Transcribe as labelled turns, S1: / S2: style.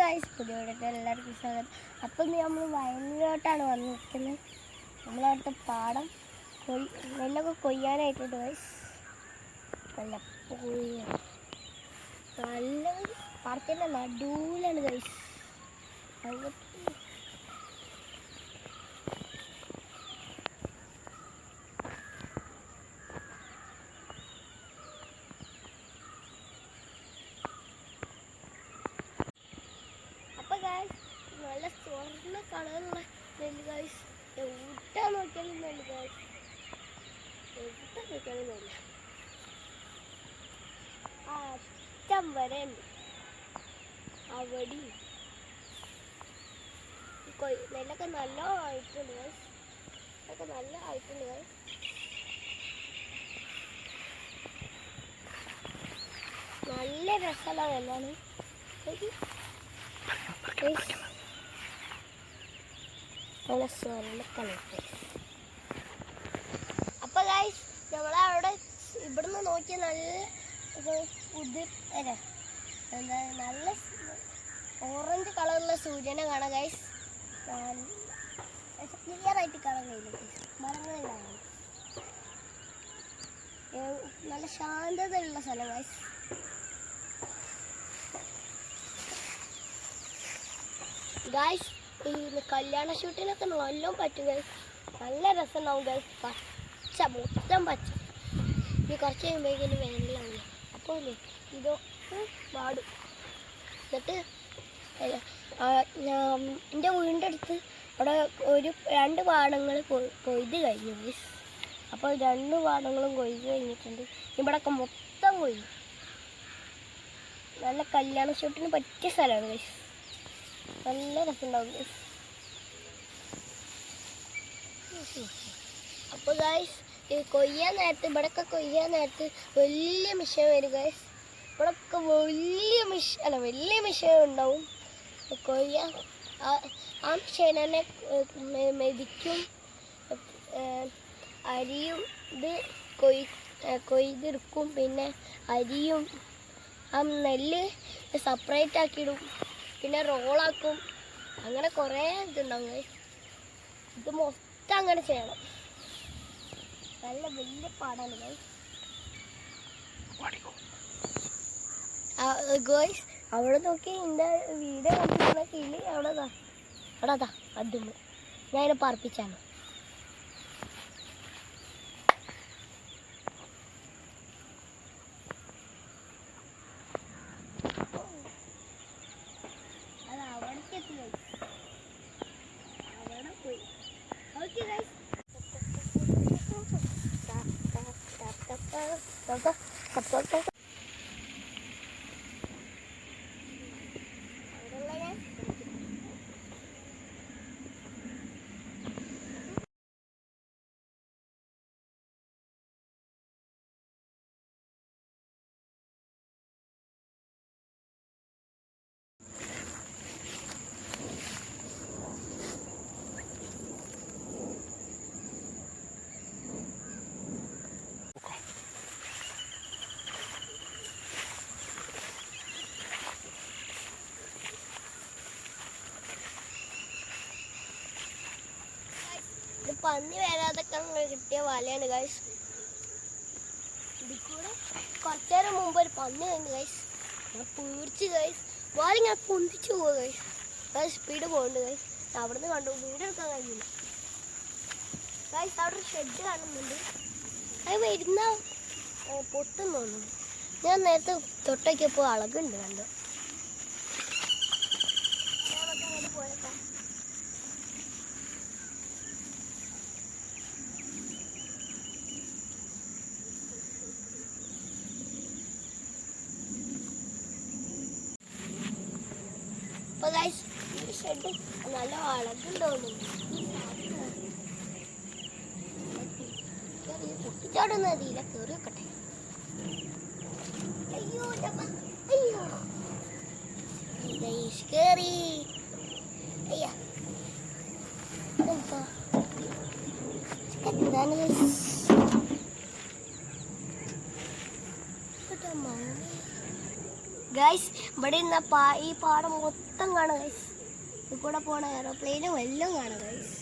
S1: Guys, പുതിയ വീഡിയോയിൽ എല്ലാവർക്കും സ്വാഗതം. അപ്പം നമ്മൾ വയലിലോട്ടാണ് വന്ന് നിൽക്കുന്നത്. നമ്മളവിടുത്തെ പാടം നെല്ലൊക്കെ കൊയ്യാനായിട്ടുണ്ട് ഗൈസ്. നല്ല പാടത്തിൻ്റെ നടുവിലാണ് ഗൈസ്. നല്ല സ്വർണ്ണ കളറുള്ള നെല്ല് ഗൈസ്. എവിടെ നോക്കിയാലും നെല്ല് ഗൈസ്, എവിടെ നോക്കിയാലും നെല്ല്. ആ അറ്റം വരെ ഉണ്ട്. അവിടെ നെല്ലൊക്കെ നല്ല ആയിട്ടുണ്ട് ഗൈസ്. ഇതൊക്കെ നല്ല ആയിട്ടുണ്ട് ഗൈസ്. നല്ല രസമുള്ള നെല്ലാണ്. നല്ല സ്വർണ്ണ കളർ. അപ്പൊ ഗൈസ്, നമ്മളവിടെ ഇവിടുന്ന് നോക്കിയ നല്ല ഓറഞ്ച് കളറുള്ള സൂര്യനെ കാണാം ഗൈസ്. ക്ലിയർ ആയിട്ട് കാണാൻ കഴിയില്ല. മരങ്ങളുണ്ടാകും. നല്ല ശാന്തതയുള്ള സ്ഥലം ഗൈസ്. ഗൈസ്, ഈ കല്യാണ ഷൂട്ടിനൊക്കെ നല്ലോണം പറ്റും ഗൈസ്. നല്ല രസമുണ്ടാവും ഗൈസ്. പച്ച, മൊത്തം പച്ച. ഇനി കുറച്ച് കഴിയുമ്പോഴേക്കും വേനലാവില്ല. അപ്പോൾ ഇതൊക്കെ പാടും. എന്നിട്ട് എൻ്റെ വീടിൻ്റെ അടുത്ത് അവിടെ രണ്ട് പാടങ്ങൾ കൊയ്ത് കഴിഞ്ഞു ഗൈസ്. അപ്പോൾ 2 പാടങ്ങളും കൊയ്ത് കഴിഞ്ഞിട്ടുണ്ട്. ഇവിടെയൊക്കെ മൊത്തം കൊയ്തു. നല്ല കല്യാണ ഷൂട്ടിന് പറ്റിയ സ്ഥലമാണ് ഗൈസ്. നല്ല രസമുണ്ടാവും ഗൈസ്. അപ്പോൾ ഗൈസ്, ഈ കൊയ്യാൻ നേരത്ത് ഇവിടെയൊക്കെ കൊയ്യാൻ നേരത്ത് വലിയ മിഷൻ വരും ഗൈസ്. ഇവിടെയൊക്കെ വലിയ മിഷൻ ഉണ്ടാവും. കൊയ്യാൻ ആ മിഷൻ തന്നെ മെതിക്കും, അരിയും ഇത് കൊയ്തെടുക്കും. പിന്നെ അരിയും ആ നെല്ല് സെപ്പറേറ്റ് ആക്കിയിടും. പിന്നെ റോളാക്കും. അങ്ങനെ കുറേ ഇതുണ്ടാവും ഗൈസ്. ഇത് മൊത്തം അങ്ങനെ ചെയ്യണം. നല്ല വലിയ പാടാണ് ഗൈസ്. ഗൈസ്, അവിടെ നോക്കി എൻ്റെ വീഡിയോ കണ്ടിട്ടുള്ള കിളി അവിടെതാ അതും ഞാനെ പറപ്പിച്ചാണ്. പന്നി വരാതൊക്കെ കിട്ടിയ വലയാണ് ഗൈസ്. ഇതിൽ കൂടെ കുറച്ചു നേരം മുമ്പ് ഒരു പന്നി കഴിഞ്ഞു ഗൈസ്. ഞാൻ പേടിച്ച് ഗൈസ്. വാലിങ്ങനെ പൊന്തിച്ചു പോവുക ഗൈസ്. അത് സ്പീഡ് പോകുന്നുണ്ട് ഗൈസ്. അവിടെ നിന്ന് കണ്ടു, വീഡിയോ എടുക്കാൻ കഴിയില്ല ഗൈസ്. അവിടെ ഒരു ഷെഡ് കാണുന്നുണ്ട്. അത് വരുന്ന പൊട്ടും തോന്നുന്നു. ഞാൻ നേരത്തെ തൊട്ടൊക്കെപ്പോൾ അളകുണ്ട് കണ്ടു. പോയേക്കാം. അപ്പോൾ ഗൈസ്, ഈ ഷെഡ് നല്ല അളകുണ്ടോന്നു. പൊട്ടിച്ചാടുന്ന അതില്ല, കയറി വെക്കട്ടെ. അയ്യോ അയ്യോ ഗൈസ്, കയറി. അയ്യാ എന്താണ് ഗൈസ്? ഗൈസ് ഇവിടെ ഇരുന്ന ഈ പാടം മൊത്തം കാണാം ഗൈസ്. ഇതിൽ കൂടെ പോണ എയറോപ്ലെയിനും എല്ലാം കാണാം ഗൈസ്.